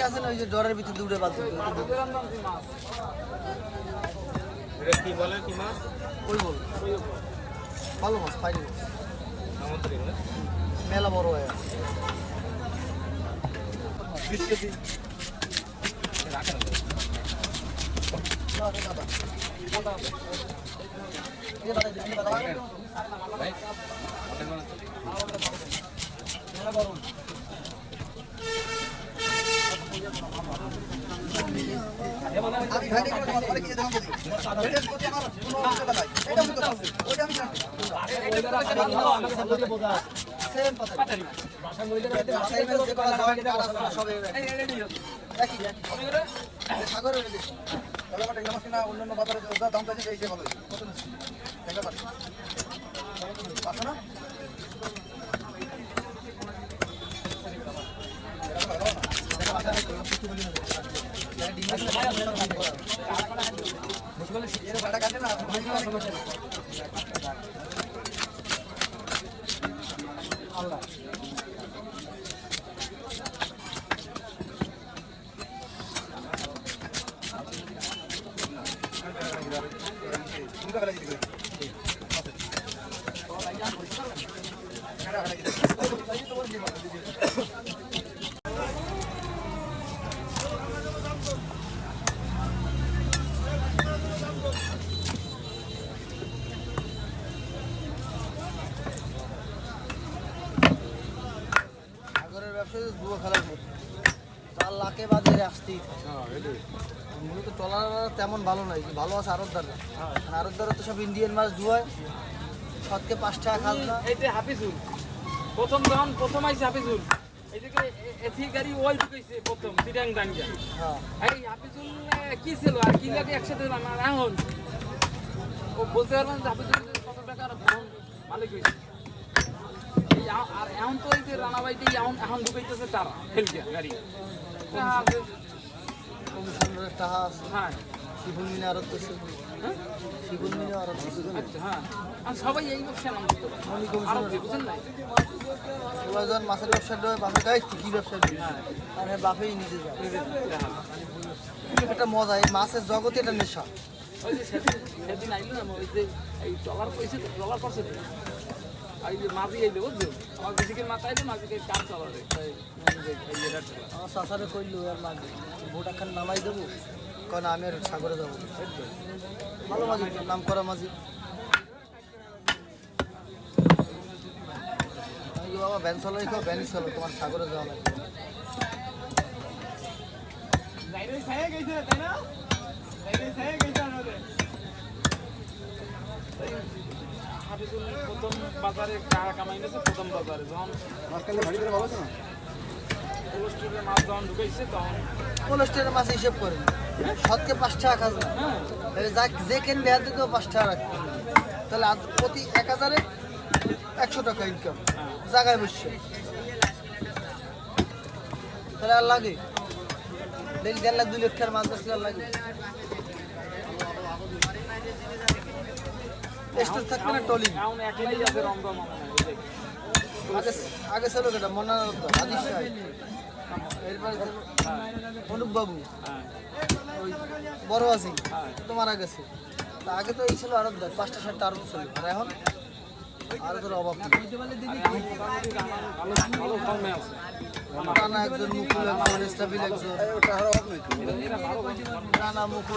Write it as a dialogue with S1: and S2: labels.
S1: আছে না ওই যে ডরের ভিতরে দৌড়ে বাঁধবে
S2: কি বলে কি মাছ
S1: ওই বল ভালো মাছ পাইনি মেলা বড় হয় 20 কেজি রাখেন অন্যান্য বাজারে দাম চাইছে এই ভালো পারছো না আল্লাহ জুয়া খেলার মতো 4 লাখে বাজারে আসতেই মূলত ট্রলার তেমন ভালো নয় ভালো আছে আরতদাররা আরতদাররা তো সব ইন্ডিয়ান মাছ ধুয়ায় সৎকে 5 টাকা খাজনা
S2: এইটা হাফিজুল প্রথম আইছে হাফিজুল এইদিকে এথি গাড়ি ওই ঢুকাইছে প্রথম চিটাং ডাঙ্গা এই হাফিজুল কি ছিল আর কি লাগে একসাথে আমার এখন ও বলতে পারবেন হাফিজুল কত টাকা আর মালিক হইছে আর এখন তো এই যে রানাবাইতে এখন ঢুকাইতেছে তারা হেলকে গাড়ি
S1: কমিশনের টাকা আছে
S2: হ্যাঁ
S1: শিবুল মিনে আরত করছে শিবুল মিনে আরত করছে
S2: হ্যাঁ আর সবাই এই ব্যবসা নাম বুঝেন না
S1: সবাই যখন মাছের ব্যবসা দেয় বাপে গাই কি ব্যবসা দিই আর বাপেই নিজে যায় একটা মজা এই মাছের জগতে এটা নেশা
S2: ওই যে সেদিন আইলো না ওই যে এই ট্রলার পয়সা ট্রলার করছে এই যে মাঝি আইলো বুঝছো আমার বেশিকে মাথা আইলো মাঝিকে কার চলারে
S1: আমার শাসারে কইলো আর মাঝি ভোট একখান নামাই দেবো কারণ আমি আর সাগরে যাবো ভালো মাঝি নাম করা মাঝি আমি বাবা ভ্যান চলো খাও ভ্যানই চলো তোমার সাগরে যাওয়া লাগবে
S2: প্রথম বাজারে কামাই নিয়েছে প্রথম বাজারে যখন
S1: মাঝখানে ভারী করে ভালো আছে না
S2: কোলেস্ট্রলের মাছ যখন ঢুকাইছে তখন
S1: কোলেস্ট্রলের মাছ হিসেব করে সৎকে 5 টাকা খাজনা যে কিনবে হাতে তো 5 টাকা রাখবে তাহলে আজ প্রতি 1000-এ 100 টাকা ইনকাম জায়গায় বসছে তাহলে আর লাগে দেখি 1.5 লাখ 2 লক্ষের মাছ বেচলে আর লাগে স্টোর থাকবে না টলি
S2: এখন একলাই আছে রমরম
S1: আগে ছিল কেটা মন্নার হাজির সাহেব এরপরে অনুপ বাবু ওই বড় আছি তো মারা গেছে তা আগে তো এই ছিল আরো 5টা 7টা আরো ছিল আর এখন আরো তোর অভাব নেই রানা একজন মুকুল একজন ইসলামিল একজন রানা মুকুল